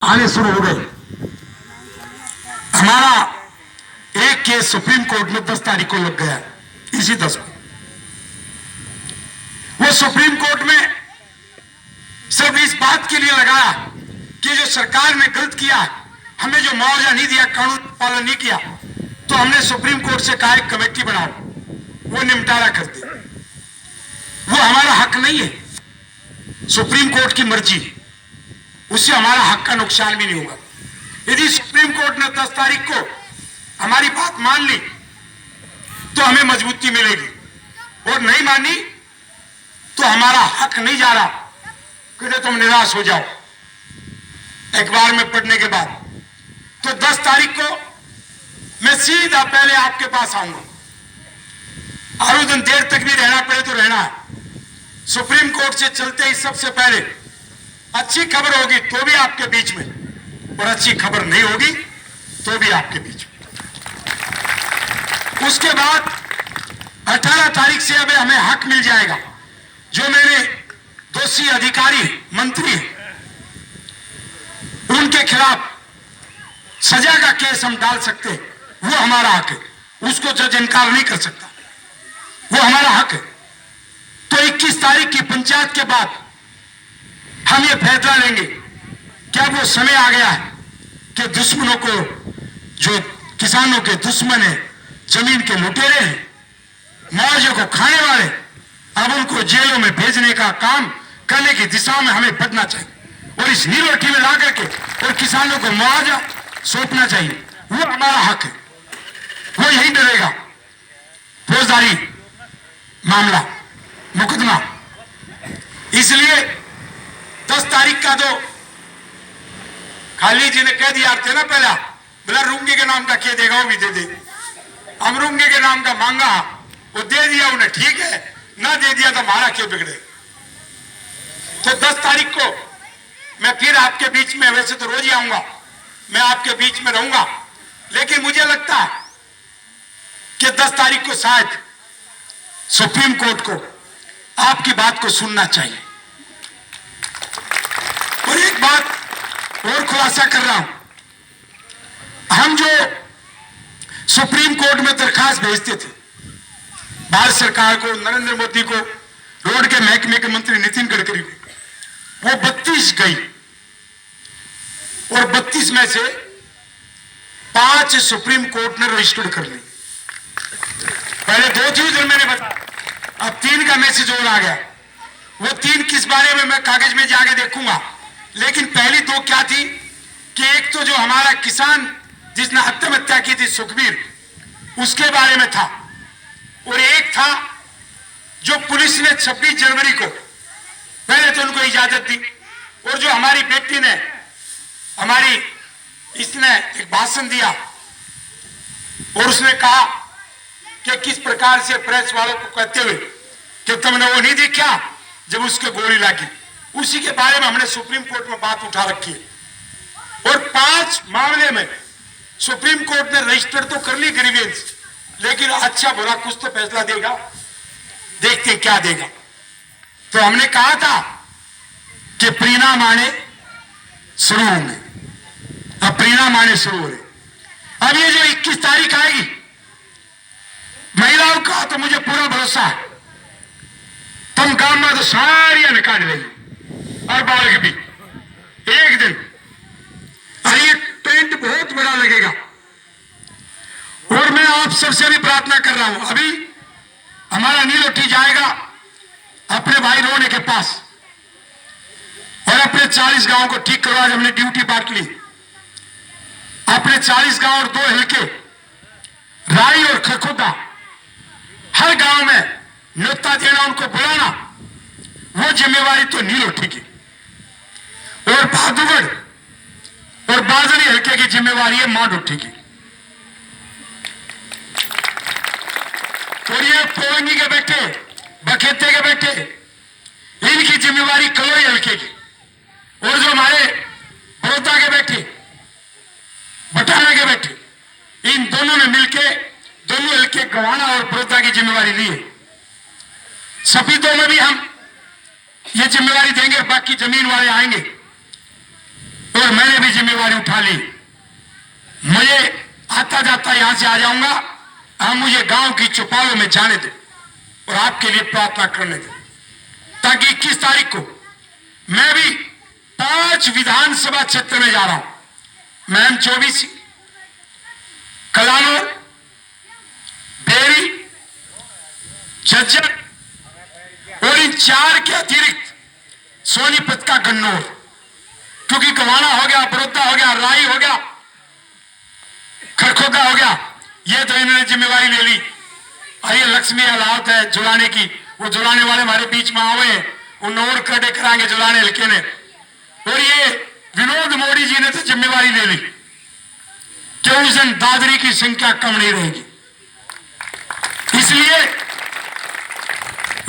आने शुरू हो गए। हमारा एक केस सुप्रीम कोर्ट में 10 तारीख को लग गया, इसी 10 को। वो सुप्रीम कोर्ट में सिर्फ इस बात के लिए लगाया कि जो सरकार ने गलत किया, हमें जो मुआवजा नहीं दिया, कानून पालन नहीं किया, तो हमने सुप्रीम कोर्ट से कहा एक कमेटी बनाओ, वो निपटारा कर दे। वो हमारा हक नहीं है, सुप्रीम कोर्ट की मर्जी, उससे हमारा हक का नुकसान भी नहीं होगा। यदि सुप्रीम कोर्ट ने 10 तारीख को हमारी बात मान ली तो हमें मजबूती मिलेगी, और नहीं मानी तो हमारा हक नहीं जा रहा कि तुम निराश हो जाओ अखबार में पढ़ने के बाद। तो 10 तारीख को मैं सीधा पहले आपके पास आऊंगा, और उस दिन देर तक भी रहना पड़े तो रहना है। सुप्रीम कोर्ट से चलते ही सबसे पहले अच्छी खबर होगी तो भी आपके बीच में, और अच्छी खबर नहीं होगी तो भी आपके बीच में। उसके बाद 18 तारीख से अब हमें हक मिल जाएगा। जो मेरे दोषी अधिकारी मंत्री उनके खिलाफ सजा का केस हम डाल सकते हैं, वो हमारा हक है, उसको जज इनकार नहीं कर सकता, वो हमारा हक है। तो 21 तारीख की पंचायत के बाद हम ये फैसला लेंगे क्या वो समय आ गया है कि दुश्मनों को, जो किसानों के दुश्मन है, जमीन के लुटेरे हैं, मुआवजे को खाने वाले, अब उनको जेलों में भेजने का काम करने की दिशा में हमें बढ़ना चाहिए, और इस नीलोठी में ला करके और किसानों को मुआवजा सौंपना चाहिए। वो हमारा हक है, वो यही डरेगा। फौजदारी मामला, मुकदमा, इसलिए 10 तारीख का तो खाली जी ने कह दिया थे ना पहला, बोला रूंगे के नाम का क्या देगा वो भी दे दे, हम रूंगे के नाम का मांगा वो दे दिया उन्हें, ठीक है, ना दे दिया तो हमारा क्यों बिगड़े। तो 10 तारीख को मैं फिर आपके बीच में, वैसे तो रोज ही आऊंगा, मैं आपके बीच में रहूंगा, लेकिन मुझे लगता है कि 10 तारीख को शायद सुप्रीम कोर्ट को आपकी बात को सुनना चाहिए। और एक बात और खुलासा कर रहा हूं, हम जो सुप्रीम कोर्ट में दरखास्त भेजते थे भारत सरकार को, नरेंद्र मोदी को, रोड के महकमे के मंत्री नितिन गडकरी को, वो 32 गई, और 32 में से 5 सुप्रीम कोर्ट ने रजिस्टर्ड कर ली। पहले 2 थी जो मैंने बताया, अब 3 का मैसेज और आ गया। वो 3 किस बारे में मैं कागज में जाके देखूंगा, लेकिन पहली 2 क्या थी कि एक तो जो हमारा किसान जिसने आत्महत्या की थी सुखबीर, उसके बारे में था, और एक था जो पुलिस ने 26 जनवरी को पहले तो उनको इजाजत दी, और जो हमारी बेटी ने इसने एक भाषण दिया और उसने कहा कि किस प्रकार से प्रेस वालों को कहते हुए कि तुमने वो नहीं देखा जब उसके गोली लगी, उसी के बारे में हमने सुप्रीम कोर्ट में बात उठा रखी है। और 5 मामले में सुप्रीम कोर्ट ने रजिस्टर तो कर ली ग्रीवेंस, लेकिन अच्छा बुरा कुछ तो फैसला देगा, देखते क्या देगा। तो हमने कहा था कि परिणाम आने शुरू होंगे, अब परिणाम आने शुरू हो रहे। अब ये जो 21 तारीख आएगी, महिलाओं का तो मुझे पूरा भरोसा है, तुम गांव में तो सारी निकाल रही, और बालक भी एक दिन, और ये टेंट बहुत बड़ा लगेगा। और मैं आप सबसे भी प्रार्थना कर रहा हूं, अभी हमारा नीलोठी जाएगा अपने भाई रोने के पास, और अपने 40 गांव को ठीक करवा, आज हमने ड्यूटी बांट ली, अपने 40 गांव और 2 हल्के राई और खरखोदा, हर गांव में न्योता देना, उनको बुलाना, वो जिम्मेवारी तो नीलोठी की, और भादुगढ़ और बाजरी हल्के की जिम्मेवारी है मांडोठी की, और ये पोलंगी के बेटे, बखेते के बेटे, इनकी जिम्मेवारी कलोई हल्के की, और जो हमारे बड़ौदा के बेटे, बटाना के बेटे, इन दोनों ने मिलके दोनों हल्के गवाना और बड़ौदा की जिम्मेवारी ली है। सफीदों में भी हम ये जिम्मेवारी देंगे, बाकी जमीन वाले आएंगे। और मैंने भी जिम्मेवारी उठा ली। मुझे आता जाता यहां से आ जाऊंगा, आप मुझे गांव की चौपालों में जाने दो और आपके लिए प्रार्थना करने दो, ताकि 21 तारीख को मैं भी 5 विधानसभा क्षेत्र में जा रहा हूं। महम 24, कलानौर, बेरी, झज्जर और इन 4 के अतिरिक्त सोनीपत का गन्नौर, क्योंकि गवाना हो गया, बड़ौदा हो गया, राई हो गया, खरखोदा हो गया, ये तो इन्होंने जिम्मेवारी ले ली। और ये लक्ष्मी अलावत है जुलाने की, वो जुलाने वाले हमारे बीच में आए हैं, वो नोर कटे कराएंगे जुलाने हल्के ने। और ये विनोद मोदी जी ने तो जिम्मेवारी ले ली कि उस दिन दादरी की संख्या कम नहीं रहेगी, इसलिए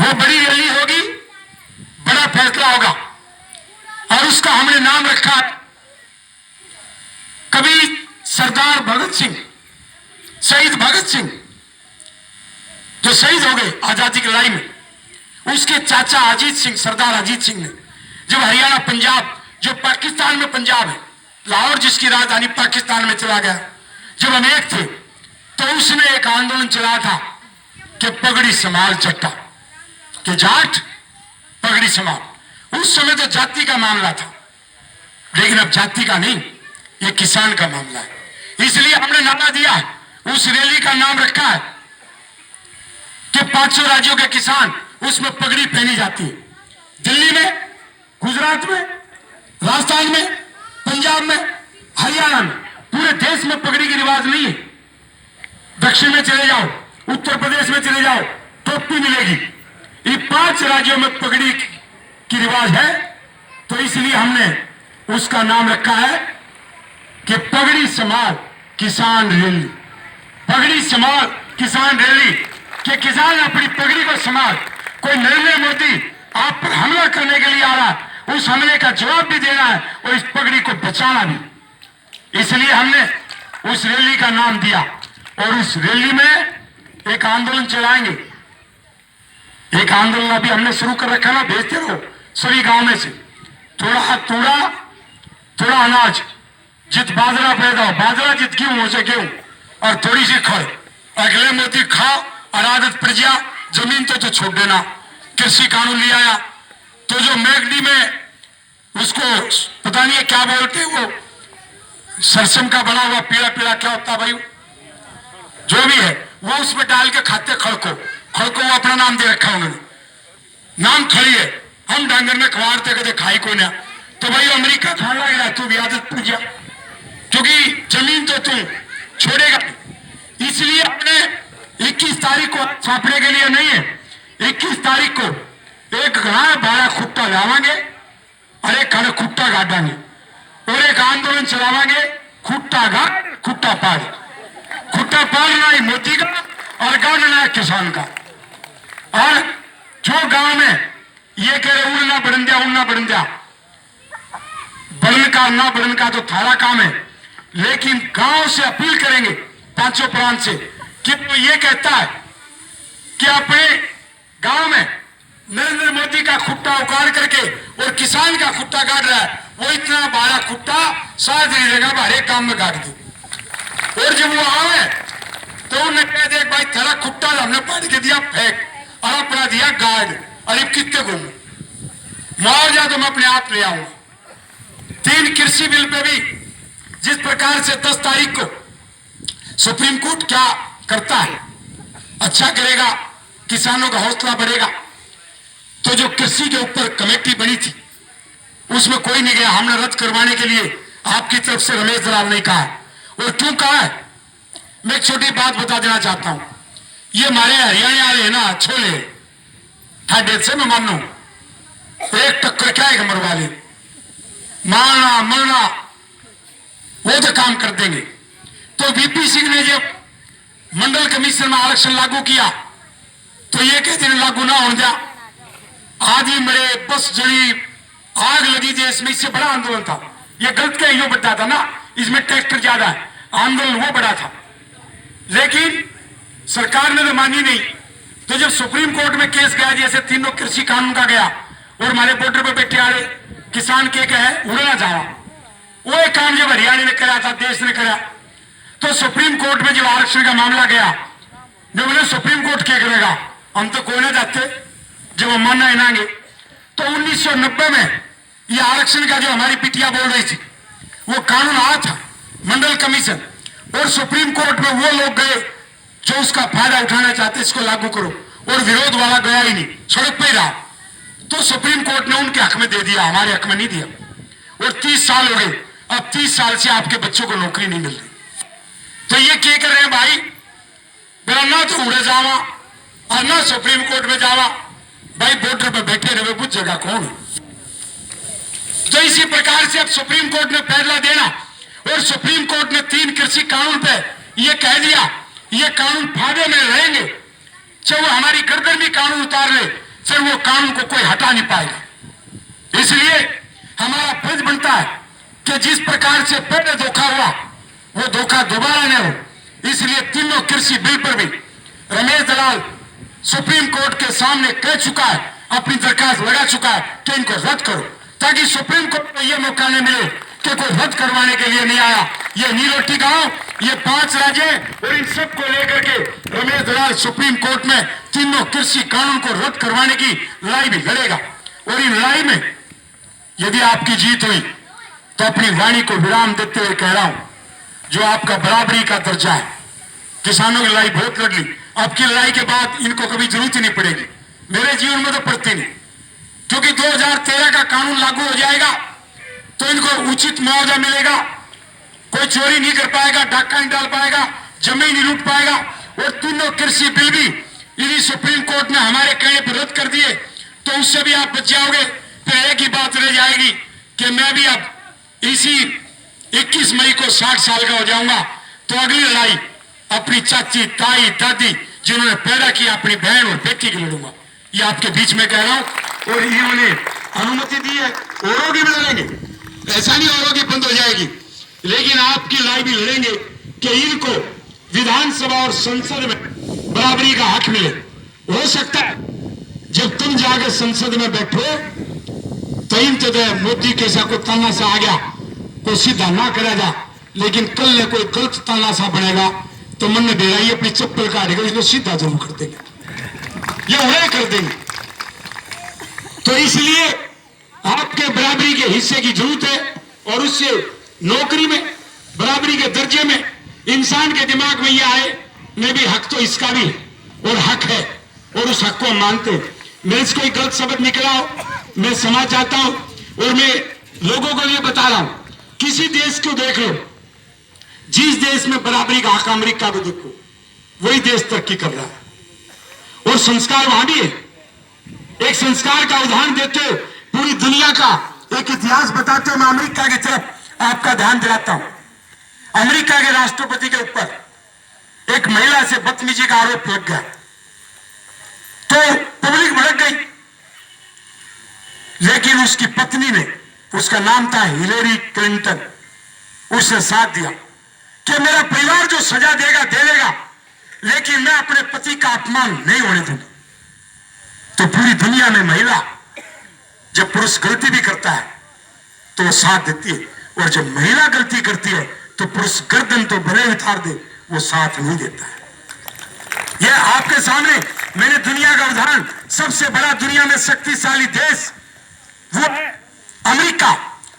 वो बड़ी रैली होगी, बड़ा फैसला होगा। और उसका हमने नाम रखा है, कभी सरदार भगत सिंह, शहीद भगत सिंह जो शहीद हो गए आजादी की लड़ाई में, उसके चाचा अजीत सिंह, सरदार अजीत सिंह ने जब हरियाणा पंजाब, जो पाकिस्तान में पंजाब है, लाहौर जिसकी राजधानी पाकिस्तान में चला गया, जब हम एक थे तो उसने एक आंदोलन चलाया था कि पगड़ी संभाल चट्टा, कि जाट पगड़ी संभाल। उस समय तो जाति का मामला था, लेकिन अब जाति का नहीं, ये किसान का मामला है। इसलिए हमने नारा दिया है, उस रैली का नाम रखा है कि 500 राज्यों के किसान, उसमें पगड़ी पहनी जाती है। दिल्ली में, गुजरात में, राजस्थान में, पंजाब में, हरियाणा में, पूरे देश में पगड़ी की रिवाज नहीं है। दक्षिण में चले जाओ, उत्तर प्रदेश में चले जाओ, टोपी मिलेगी। ये 5 राज्यों में पगड़ी की रिवाज है, तो इसलिए हमने उसका नाम रखा है कि पगड़ी संभाल किसान रैली। पगड़ी संभाल किसान रैली, कि किसान अपनी पगड़ी को संभाल। कोई नरेंद्र मोदी आप पर हमला करने के लिए आ रहा है, उस हमले का जवाब भी देना है और इस पगड़ी को बचाना भी। इसलिए हमने उस रैली का नाम दिया और उस रैली में एक आंदोलन चलाएंगे। एक आंदोलन अभी हमने शुरू कर रखा ना, भेजते रहो सभी गांव में से थोड़ा तूड़ा, थोड़ा अनाज, जित बाजरा पैदा हो बाजरा, जित गेहूं हो से गेहूं, और थोड़ी सी खड़। अगले मोदी खाओ और आदत प्रजा, जमीन तो छोड़ देना। कृषि कानून ले आया, तो जो मैगडी में उसको पता नहीं है क्या बोलते हैं, वो सरसम का बना हुआ पीला पीला क्या होता भाई, जो भी है वो उसमें डाल के खाते। खड़को, खड़को वो अपना नाम दे रखा उन्होंने, नाम खड़ी है। हम डांगर में खवारते कदे खाई को ना, तो भाई अमेरिका खान लग रहा, तू भी आदत पूजा, क्योंकि जमीन तो तू छोड़ेगा। इसलिए हमने 21 तारीख को छापने के लिए नहीं है, 21 तारीख को एक घड़ा बाड़ा खुट्टा लावांगे और एक घड़ा खुट्टा गाड़ांगे और एक आंदोलन चलावांगे, खुट्टा गाड़ खुट्टा पाड़। खुट्टा पाड़ना है मोदी का और गाड़ना है किसान का। और जो गांव में ये कह रहे उड़ना बढ़न दिया, उड़ना बढ़न दिया, बढ़न का ना बढ़न का तो थारा काम है, लेकिन गांव से अपील करेंगे 5 प्रांत से कि वो ये कहता है कि अपने गांव में नरेंद्र मोदी का खुट्टा उखाड़ करके और किसान का खुट्टा काट रहा है, वो इतना बड़ा खुट्टा शायद नहीं रहेगा, हरेक काम में काट दे। और जब वो आवे तो उन्हें कह दे भाई तेरा खुट्टा हमने पाट के दिया फेंक और अपना दिया गार्ड, अरे कितने घूमू, मुआवजा तो मैं अपने आप ले आऊंगा। 3 कृषि बिल पे भी जिस प्रकार से 10 तारीख को सुप्रीम कोर्ट क्या करता है, अच्छा करेगा, किसानों का हौसला बढ़ेगा। तो जो कृषि के ऊपर कमेटी बनी थी उसमें कोई नहीं गया, हमने रद्द करवाने के लिए आपकी तरफ से रमेश दलाल ने कहा। और क्यों कहा है, मैं एक छोटी बात बता देना चाहता हूं। ये हमारे हरियाणा वाले है ना, छोले ठाडेर से मैं मानो एक टक्कर क्या है मरवा ले, मारना मरना वो तो काम कर देंगे। तो वीपी सिंह ने जब मंडल कमीशन में आरक्षण लागू किया तो ये कहते हैं लागू ना होने दिया, आदि मरे, बस जड़ी, आग लगी देश में, इससे बड़ा आंदोलन था। ये गलत क्या यो बढ़ता था ना, इसमें ट्रैक्टर ज्यादा है, आंदोलन वो बड़ा था, लेकिन सरकार ने तो मानी नहीं। तो जब सुप्रीम कोर्ट में केस गया, जैसे तीनों कृषि कानून का गया और हमारे बॉर्डर पे बैठे आ रहे किसान के कहे उड़ना जावा, वो एक काम जब हरियाणा ने करा था, देश ने करा, तो सुप्रीम कोर्ट में जब आरक्षण का मामला गया, जो बोले सुप्रीम कोर्ट क्या करेगा, हम तो कोई ना जाते, जब हम मानना इनाएंगे। तो 1990 में ये आरक्षण का जो हमारी पिटिया बोल रही थी, वो कानून आया था, मंडल कमीशन, और सुप्रीम कोर्ट में वो लोग गए जो उसका फायदा उठाना चाहते, इसको लागू करो, और विरोध वाला गया ही नहीं, सड़क पे ही रहा। तो सुप्रीम कोर्ट ने उनके हक में दे दिया, हमारे हक में नहीं दिया, और 30 साल हो गए। अब 30 साल से आपके बच्चों को नौकरी नहीं मिल रही। तो ये क्या कर रहे हैं भाई, मेरा ना तो उड़े जावा और ना सुप्रीम कोर्ट में जावा, भाई बॉर्डर पे बैठे रहे, कुछ जगह कौन है। तो इसी प्रकार से अब सुप्रीम कोर्ट ने फैसला देना, और सुप्रीम कोर्ट ने 3 कृषि कानून पे ये कह दिया, ये कानून फायदे में रहेंगे, चाहे वो हमारी गर्दन भी कानून उतार ले, फिर वो कानून को कोई हटा नहीं पाएगा। इसलिए हमारा फर्ज बनता है कि जिस प्रकार से पहले धोखा हुआ, वो धोखा दोबारा न हो। इसलिए तीनों कृषि बिल पर भी रमेश दलाल सुप्रीम कोर्ट के सामने कह चुका है, अपनी दरखास्त लगा चुका है कि इनको रद्द करो, ताकि सुप्रीम कोर्ट को यह मौका न मिले कि कोई रद्द करवाने के लिए नहीं आया। ये नीलोटी गांव, ये 5 राज्य, और इन सब को लेकर के रमेश दलाल सुप्रीम कोर्ट में तीनों कृषि कानून को रद्द करवाने की लड़ाई भी लड़ेगा। और इन लड़ाई में यदि आपकी जीत हुई तो अपनी वाणी को विराम देते हुए कह रहा हूं, जो आपका बराबरी का दर्जा है, किसानों की लड़ाई बहुत लड़ ली, आपकी लड़ाई के बाद इनको कभी जरूरत ही नहीं पड़ेगी। मेरे जीवन में तो पड़ती नहीं, क्योंकि 2013 का कानून लागू हो जाएगा तो इनको उचित मुआवजा मिलेगा, कोई चोरी नहीं कर पाएगा, डाका नहीं डाल पाएगा, जमीन नहीं लूट पाएगा। और तीनों कृषि बिल भी यदि सुप्रीम कोर्ट ने हमारे कहने पर रद्द कर दिए तो उससे भी आप बच जाओगे। फिर एक ही बात रह जाएगी कि मैं भी अब इसी 21 मई को 60 साल का हो जाऊंगा, तो अगली लड़ाई अपनी चाची, ताई, दादी जिन्होंने पैदा किया, अपनी बहन और बेटी की लड़ूंगा। ये आपके बीच में कह रहा हूं, और इन्होंने अनुमति दी है, औरों की भी लड़ेंगे, ऐसा नहीं औरों की बंद हो जाएगी, लेकिन आपकी लड़ाई भी लड़ेंगे कि इनको विधानसभा और संसद में बराबरी का हक मिले। हो सकता है जब तुम जाके संसद में बैठो तो इन मोदी के सा कोई तानाशाह आ गया, कोई सीधा ना करा जा, लेकिन कल ने कोई गलत तानाशाह बनेगा तो मन में डेरा ये अपनी चप्पल काटेगा, इसको सीधा जरूर कर देंगे, ये उन्हें कर देंगे। तो इसलिए आपके बराबरी के हिस्से की जरूरत है, और उससे नौकरी में बराबरी के दर्जे में इंसान के दिमाग में यह आए, मैं भी हक तो इसका भी और हक है, और उस हक को हम मानते हैं। मेरे से कोई गलत शब्द निकला हो, मैं समझ चाहता हूं, और मैं लोगों को ये बता रहा हूं, किसी देश को देख लो, जिस देश में बराबरी का हक, अमेरिका को देखो, वही देश तरक्की कर रहा है, और संस्कार वहां भी है। एक संस्कार का उदाहरण देते हो, पूरी दुनिया का एक इतिहास बताते हो, मैं अमेरिका की तरफ आपका ध्यान दिलाता हूं। अमेरिका के राष्ट्रपति के ऊपर एक महिला से बदतमीजी का आरोप लग गया, तो पब्लिक भड़क गई, लेकिन उसकी पत्नी ने, उसका नाम था हिलेरी क्लिंटन, उसने साथ दिया कि मेरा परिवार जो सजा देगा दे देगा, लेकिन मैं अपने पति का अपमान नहीं होने दूंगा। तो पूरी दुनिया में महिला, जब पुरुष गलती भी करता है तो वो साथ देती है, और जब महिला गलती करती है तो पुरुष गर्दन तो भले उतार दे, वो साथ नहीं देता है। यह आपके सामने मैंने दुनिया का उदाहरण, सबसे बड़ा दुनिया में शक्तिशाली देश वो है अमेरिका,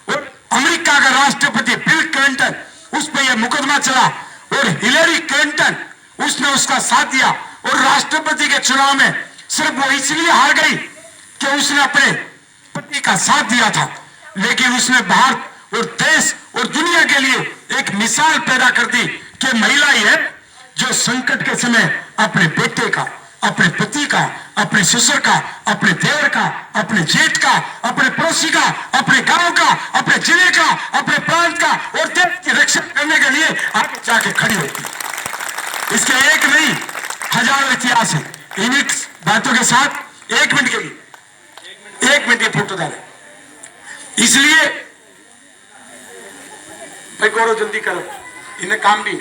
और अमेरिका का राष्ट्रपति बिल क्लिंटन, उस पर यह मुकदमा चला, और हिलेरी क्लिंटन उसने उसका साथ दिया, और राष्ट्रपति के चुनाव में सिर्फ वो इसलिए हार गई कि उसने अपने पति का साथ दिया था, लेकिन उसने भारत और देश और दुनिया के लिए एक मिसाल पैदा कर दी कि महिला ही है जो संकट के समय अपने बेटे का, अपने पति का, अपने ससुर का, अपने देवर का, अपने जेठ का, अपने पड़ोसी का, अपने गांव का, अपने जिले का, अपने प्रांत का और देश की रक्षा करने के लिए आगे जाके खड़ी होती है। इसके एक नहीं हजारों इतिहास है। इन बातों के साथ 1 मिनट के लिए, 1 मिनट की फोटो डाले, इसलिए भाई गौरव जल्दी करो, इन्हें काम भी।